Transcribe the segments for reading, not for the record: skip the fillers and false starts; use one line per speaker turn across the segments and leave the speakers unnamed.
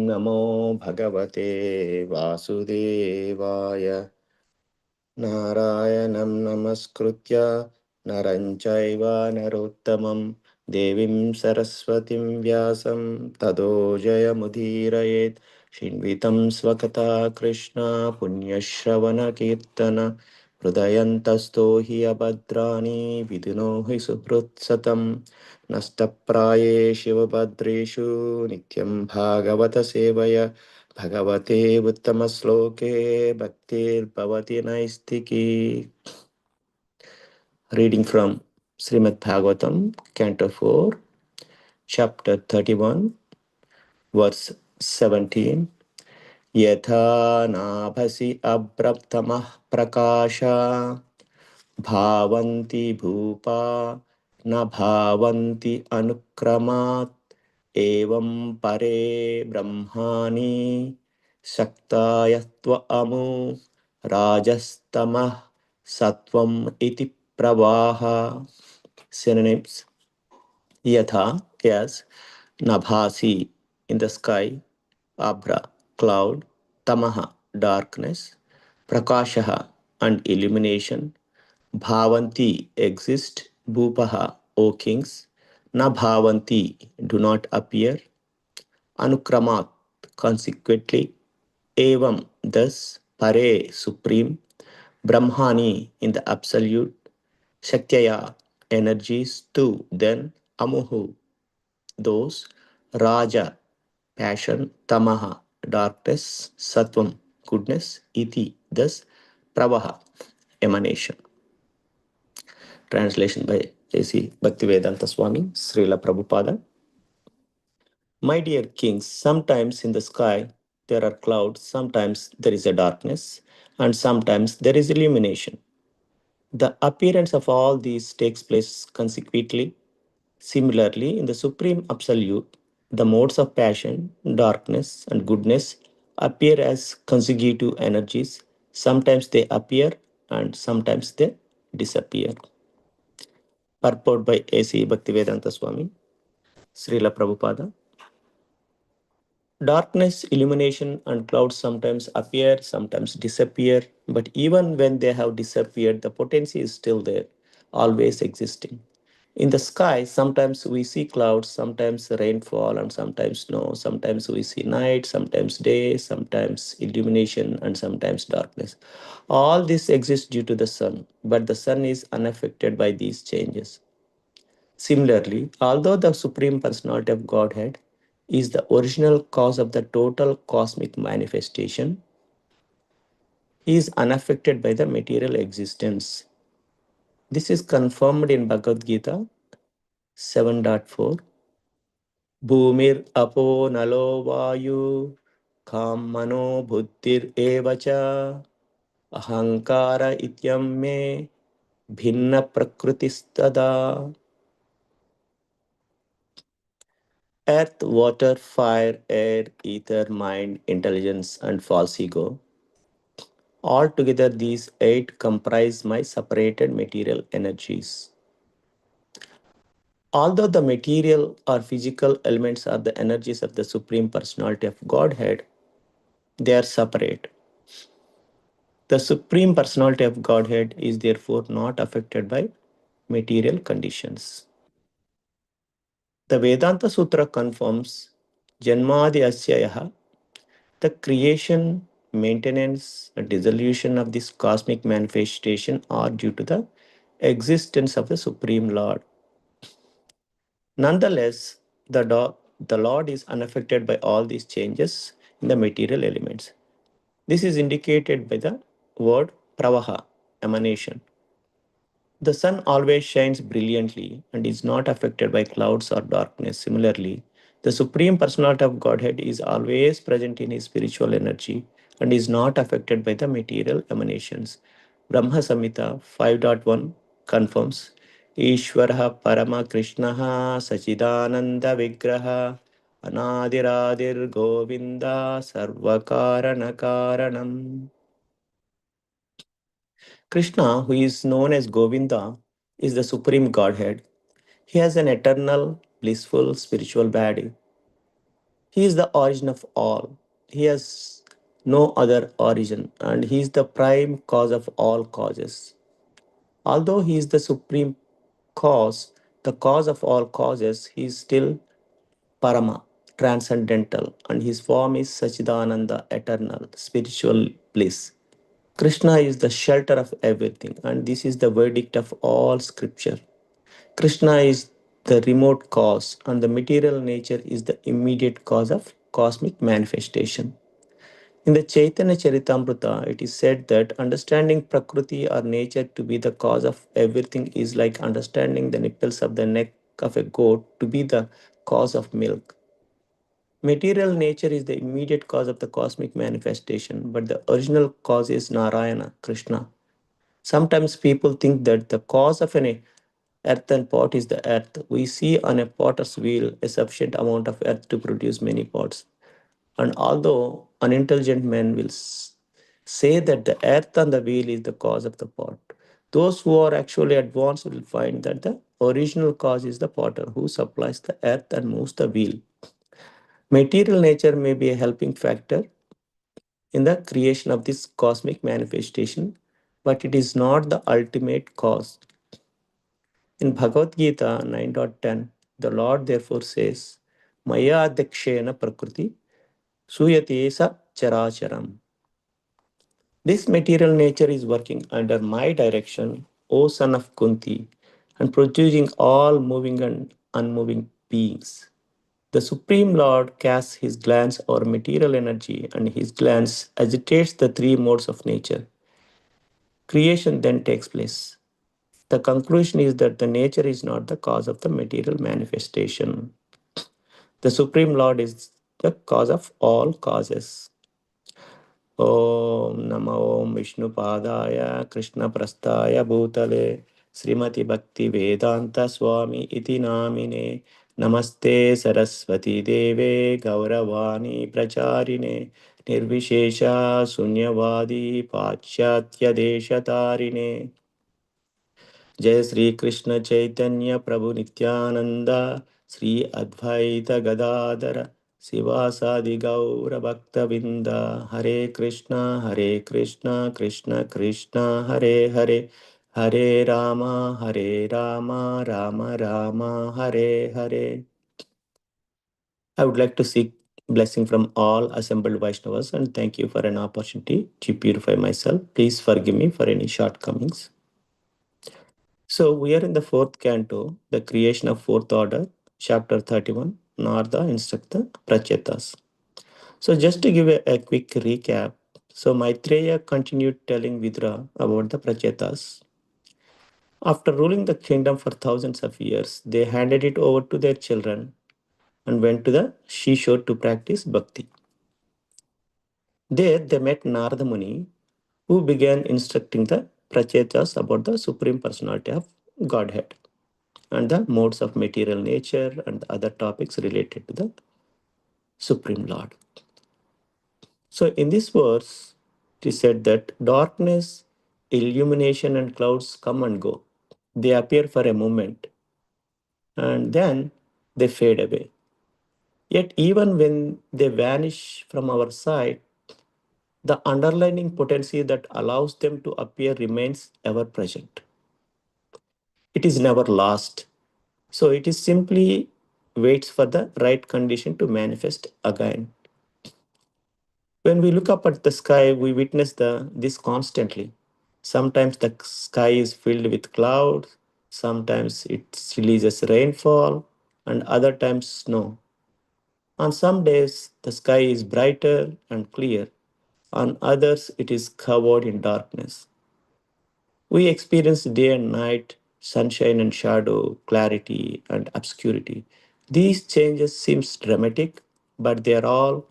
नमो भगवते वासुदेवाय नारायणं नमस्कृत्य नरं चैव नरोत्तमं देवीं सरस्वतीं व्यासं ततो जयमुदीरयेत् शिन्वितं स्वकथा कृष्ण पुण्यश्रवणकीर्तन हृदयन्तस्थो हि अभद्राणि विदुनो हि सुहृत्सतं नष्टप्राये शिवभद्रेषु नित्यं भागवत सेवय भगवते उत्तमश्लोके भक्तिर्भवति नैष्टिकी. Reading from Srimad Bhagavatam, Canto 4, Chapter 31, verse 17. Yatha nabhasi abraptamah prakasha bhavanti bhupa na bhavanti anukramat evam pare brahmani shaktayatva amu rajastamah satvam iti pravaha. Synonyms: yatha, yes; nabhasi, in the sky; abra, cloud; tamaha, darkness; prakashaha, and illumination; bhavanti, exist; bhupaha, O kings; na bhavanti, do not appear; anukramat, consequently; evam, thus; pare, supreme; brahmani, in the absolute; shaktaya, energies; tu, then; amuhu, those; raja, passion; tamaha, darkness; sattvam, goodness; iti, thus; pravaha, emanation. Translation by A.C. Bhaktivedanta Swami, Srila Prabhupada. My dear kings, sometimes in the sky there are clouds, sometimes there is a darkness, and sometimes there is illumination. The appearance of all these takes place consecutively. Similarly, in the Supreme Absolute, the modes of passion, darkness, and goodness appear as consecutive energies. Sometimes they appear and sometimes they disappear. Purport by A.C. Bhaktivedanta Swami, Srila Prabhupada. Darkness, illumination, and clouds sometimes appear, sometimes disappear, but even when they have disappeared, the potency is still there, always existing. In the sky, sometimes we see clouds, sometimes rainfall, and sometimes snow. Sometimes we see night, sometimes day, sometimes illumination, and sometimes darkness. All this exists due to the sun, but the sun is unaffected by these changes. Similarly, although the Supreme Personality of Godhead is the original cause of the total cosmic manifestation, he is unaffected by the material existence. This is confirmed in Bhagavad Gita 7.4. Bhumir apo nalo vayu kam mano buddhir evacha ahankara ityam me bhinna prakritistada. Earth, water, fire, air, ether, mind, intelligence, and false ego. Altogether, these eight comprise my separated material energies. Although the material or physical elements are the energies of the Supreme Personality of Godhead, they are separate. The Supreme Personality of Godhead is therefore not affected by material conditions. The Vedanta Sutra confirms Janmadi Asyayaha, the creation, maintenance, and dissolution of this cosmic manifestation are due to the existence of the Supreme Lord. Nonetheless, the Lord is unaffected by all these changes in the material elements. This is indicated by the word pravaha, emanation. The sun always shines brilliantly and is not affected by clouds or darkness. Similarly, the Supreme Personality of Godhead is always present in his spiritual energy and is not affected by the material emanations. Brahma Samhita 5.1 confirms Ishvaraha Parama Krishnaha Sachidananda Vigraha Anadiradir Govinda Sarvakarana Karanam. Krishna, who is known as Govinda, is the Supreme Godhead. He has an eternal, blissful spiritual body. He is the origin of all. He has no other origin, and He is the prime cause of all causes. Although He is the supreme cause, the cause of all causes, He is still Parama, transcendental, and His form is Sachidananda, eternal, spiritual bliss. Krishna is the shelter of everything, and this is the verdict of all scripture. Krishna is the remote cause, and the material nature is the immediate cause of cosmic manifestation. In the Chaitanya Charitamrita, it is said that understanding Prakriti or nature to be the cause of everything is like understanding the nipples of the neck of a goat to be the cause of milk. Material nature is the immediate cause of the cosmic manifestation, but the original cause is Narayana, Krishna. Sometimes people think that the cause of an earthen pot is the earth. We see on a potter's wheel a sufficient amount of earth to produce many pots. And although unintelligent men will say that the earth on the wheel is the cause of the pot, those who are actually advanced will find that the original cause is the potter who supplies the earth and moves the wheel. Material nature may be a helping factor in the creation of this cosmic manifestation, but it is not the ultimate cause. In Bhagavad Gita 9.10, the Lord therefore says, Maya Adhyakshena Prakriti Suyate Sa Characharam. This material nature is working under my direction, O son of Kunti, and producing all moving and unmoving beings. The Supreme Lord casts his glance over material energy, and his glance agitates the three modes of nature. Creation then takes place. The conclusion is that the nature is not the cause of the material manifestation. The Supreme Lord is the cause of all causes. Om Namo Om Vishnupadaya Krishna Prastaya Bhutale Srimati Bhakti Vedanta Swami Iti Namine Namaste Saraswati Deve Gauravani Pracharine Nirvishesha Sunyavadi Pachyatya Deshatarine जय श्री कृष्ण चैतन्य प्रभु नित्यानंद श्री अद्वैत गदाधर शिवासादि गौर भक्तबिंद हरे Krishna Krishna Krishna Hare Hare Hare Ram Ram Hare Hare. I would like to seek blessing from all assembled Vaishnavas and thank you for an opportunity to purify myself. Please forgive me for any shortcomings. So we are in the fourth canto, the creation of fourth order, chapter 31, Narda instruct the Prachetas. So just to give a quick recap, so Maitreya continued telling Vidra about the Prachetas. After ruling the kingdom for thousands of years, they handed it over to their children and went to the seashore to practice bhakti. There they met Narada Muni, who began instructing the Prachetas about the Supreme Personality of Godhead and the modes of material nature and other topics related to the Supreme Lord. So, in this verse, it is said that darkness, illumination, and clouds come and go. They appear for a moment and then they fade away. Yet, even when they vanish from our sight, the underlying potency that allows them to appear remains ever present. It is never lost. So it is simply waits for the right condition to manifest again. When we look up at the sky, we witness this constantly. Sometimes the sky is filled with clouds, sometimes it releases rainfall, and other times snow. On some days, the sky is brighter and clear. On others, it is covered in darkness. We experience day and night, sunshine and shadow, clarity and obscurity. These changes seem dramatic, but they are all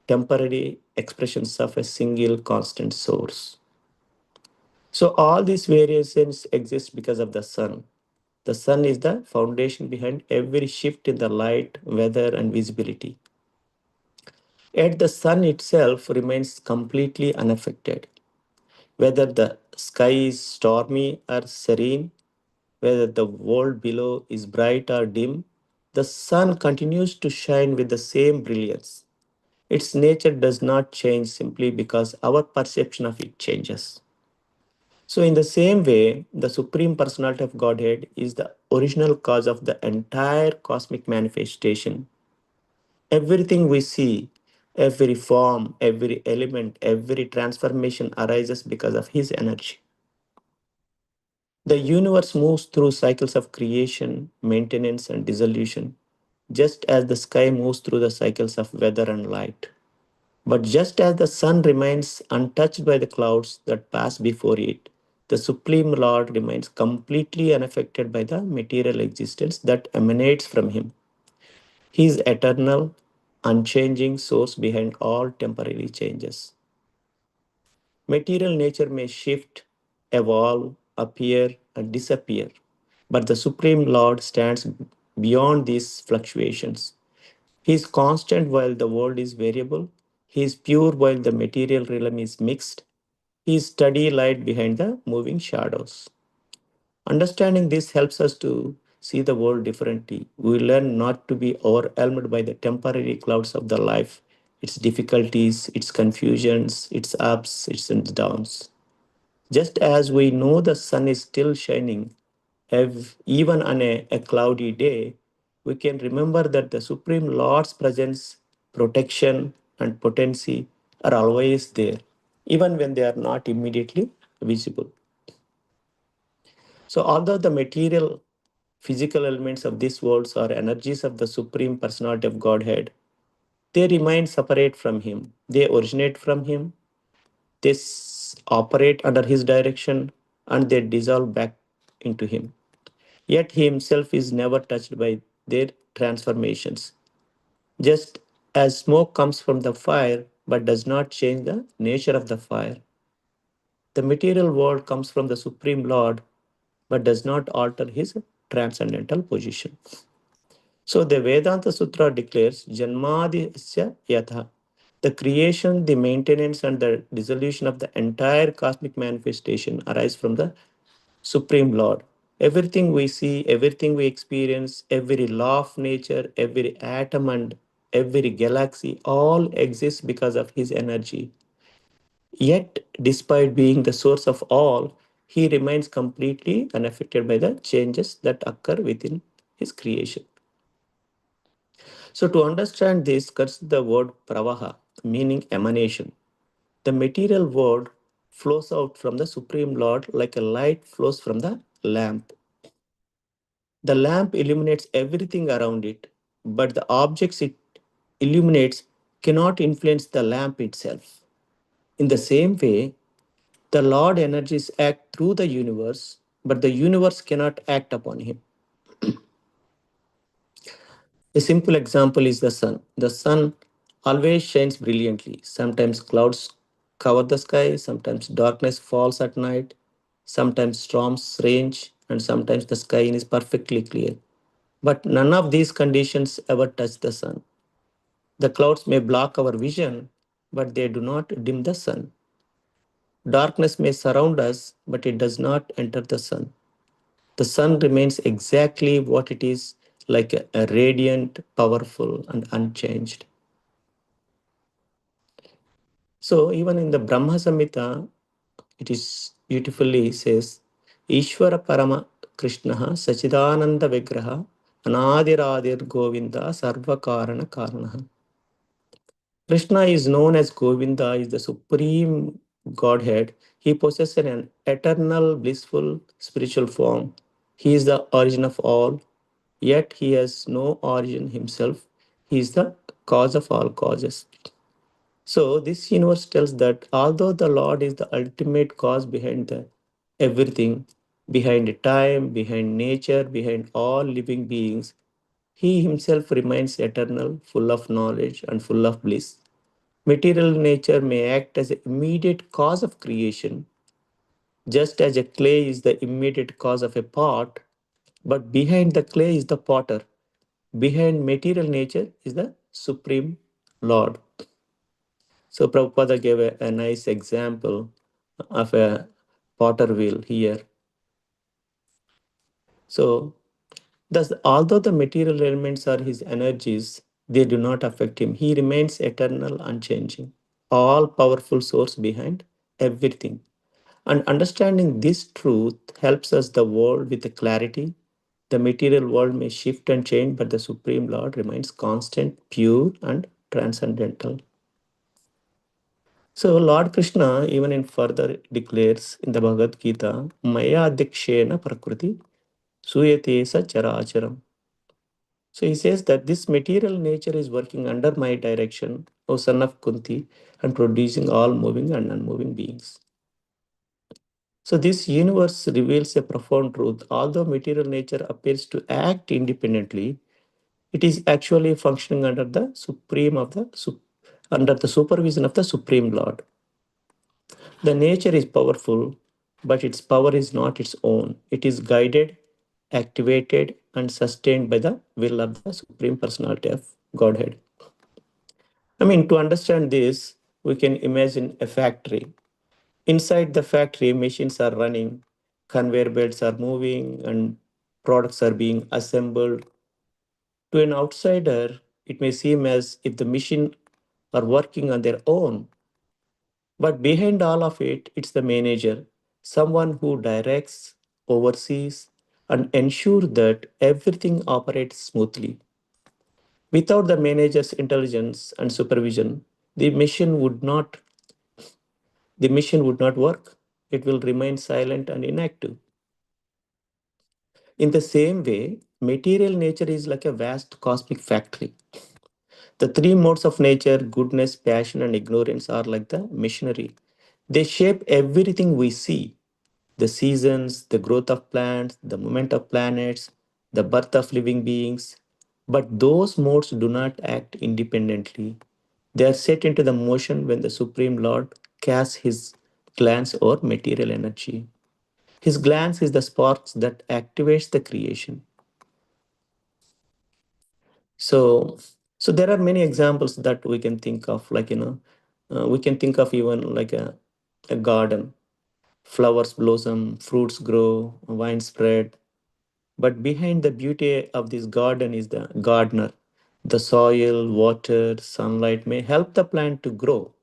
temporary expressions of a single constant source. So all these variations exist because of the sun. The sun is the foundation behind every shift in the light, weather, and visibility. Yet the sun itself remains completely unaffected. Whether the sky is stormy or serene, whether the world below is bright or dim, The sun continues to shine with the same brilliance. Its nature does not change simply because our perception of it changes. So, in the same way, the Supreme Personality of Godhead is the original cause of the entire cosmic manifestation. Everything we see, every form, every element, every transformation arises because of His energy. The universe moves through cycles of creation, maintenance, and dissolution, just as the sky moves through the cycles of weather and light. But just as the sun remains untouched by the clouds that pass before it, the Supreme Lord remains completely unaffected by the material existence that emanates from Him. He is eternal, unchanging source behind all temporary changes. Material nature may shift, evolve, appear, and disappear, but the Supreme Lord stands beyond these fluctuations. He is constant while the world is variable. He is pure while the material realm is mixed. He is steady light behind the moving shadows. Understanding this helps us to see the world differently. We learn not to be overwhelmed by the temporary clouds of the life, its difficulties, its confusions, its ups, its downs. Just as we know the sun is still shining, even on a cloudy day, we can remember that the Supreme Lord's presence, protection, and potency are always there, even when they are not immediately visible. So, although the material, physical elements of this world are energies of the Supreme Personality of Godhead, they remain separate from Him. They originate from Him, they operate under His direction, and they dissolve back into Him. Yet He Himself is never touched by their transformations. Just as smoke comes from the fire but does not change the nature of the fire, the material world comes from the Supreme Lord but does not alter his transcendental position. So the Vedanta Sutra declares Janmadisya Yatha. The creation, the maintenance, and the dissolution of the entire cosmic manifestation arise from the Supreme Lord. Everything we see, everything we experience, every law of nature, every atom, and every galaxy all exists because of His energy. Yet, despite being the source of all, He remains completely unaffected by the changes that occur within His creation. So, to understand this, comes the word pravaha, meaning emanation. The material world flows out from the Supreme Lord like a light flows from the lamp. The lamp illuminates everything around it, but the objects it illuminates cannot influence the lamp itself. In the same way, the Lord energies act through the universe, but the universe cannot act upon him. A simple example is the sun. The sun always shines brilliantly. Sometimes clouds cover the sky, sometimes darkness falls at night, sometimes storms range, and sometimes the sky is perfectly clear. But none of these conditions ever touch the sun. The clouds may block our vision, but they do not dim the sun. Darkness may surround us, but it does not enter the sun. The sun remains exactly what it is, like a radiant, powerful, and unchanged. So even in the Brahma Samhita, it is beautifully says, Ishvara Parama Krishna Sachidananda Vigraha Anadiradir Govinda Sarva Karana Karana. Krishna is known as Govinda, is the supreme Godhead. He possesses an eternal, blissful spiritual form. He is the origin of all, yet he has no origin himself. He is the cause of all causes. So this universe tells that although the Lord is the ultimate cause behind the everything, behind time, behind nature, behind all living beings, he himself remains eternal, full of knowledge and full of bliss. Material nature may act as an immediate cause of creation, just as a clay is the immediate cause of a pot, but behind the clay is the potter. Behind material nature is the Supreme Lord. So Prabhupada gave a nice example of a potter wheel here. So Thus, although the material elements are his energies, they do not affect him. He remains eternal, unchanging, all powerful source behind everything. And understanding this truth helps us the world with the clarity. The material world may shift and change, but the Supreme Lord remains constant, pure, and transcendental. So Lord Krishna even in further declares in the Bhagavad Gita, Maya Dikshena Prakriti Suyate Sa Characharam. So he says that this material nature is working under my direction, O son of Kunti, and producing all moving and unmoving beings. So this universe reveals a profound truth. Although material nature appears to act independently, it is actually functioning under the under the supervision of the Supreme Lord. The nature is powerful, but its power is not its own. It is guided, activated, and sustained by the will of the Supreme Personality of Godhead. I mean, to understand this, we can imagine a factory. Inside the factory, machines are running, conveyor belts are moving, and products are being assembled. To an outsider, it may seem as if the machine are working on their own, but behind all of it, it's the manager, someone who directs, oversees, and ensures that everything operates smoothly. Without the manager's intelligence and supervision, the machine would not the machine would not work. It will remain silent and inactive. In the same way, material nature is like a vast cosmic factory. The three modes of nature, goodness, passion, and ignorance, are like the machinery. They shape everything we see: the seasons, the growth of plants, the movement of planets, the birth of living beings. But those modes do not act independently. They are set into the motion when the Supreme Lord casts his glance or material energy. His glance is the spark that activates the creation. So, so there are many examples that we can think of, like we can think of even like a garden. Flowers blossom, fruits grow, wine spread. But behind the beauty of this garden is the gardener. The soil, water, sunlight may help the plant to grow,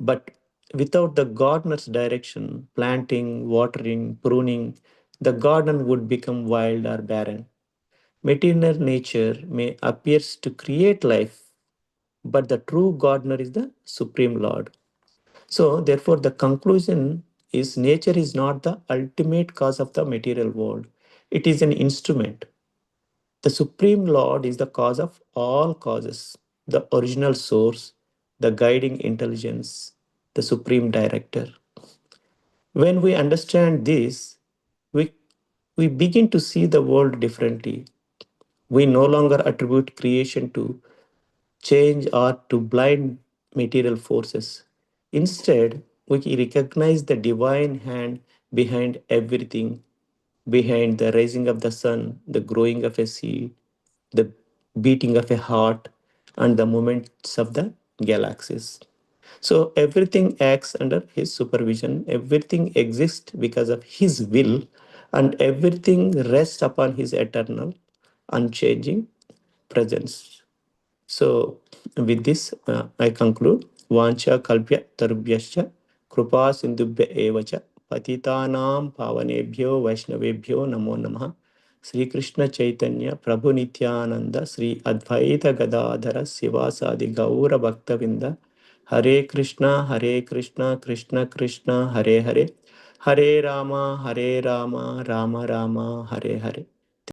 but without the gardener's direction, planting, watering, pruning, the garden would become wild or barren. Material nature may appears to create life, but the true gardener is the Supreme Lord. So, therefore, the conclusion is nature is not the ultimate cause of the material world. It is an instrument. The Supreme Lord is the cause of all causes, the original source, the guiding intelligence, the Supreme Director. When we understand this, we, we begin to see the world differently. We no longer attribute creation to change or to blind material forces. Instead, we recognize the divine hand behind everything, behind the rising of the sun, the growing of a seed, the beating of a heart, and the movements of the galaxies. So everything acts under his supervision, everything exists because of his will, and everything rests upon his eternal, unchanging presence. So, with this, I conclude. Vancha kalpya tarubhyascha kripa sindhubhya evacha patitanam pavanebhyo vaishnavebhyo namo namaha. Sri Krishna Chaitanya Prabhu Nityananda Sri Advaita Gadadhara Sivasadi Gaura Bhaktavinda Hare Krishna Krishna Krishna Hare Hare Hare Rama Rama Rama Hare Hare.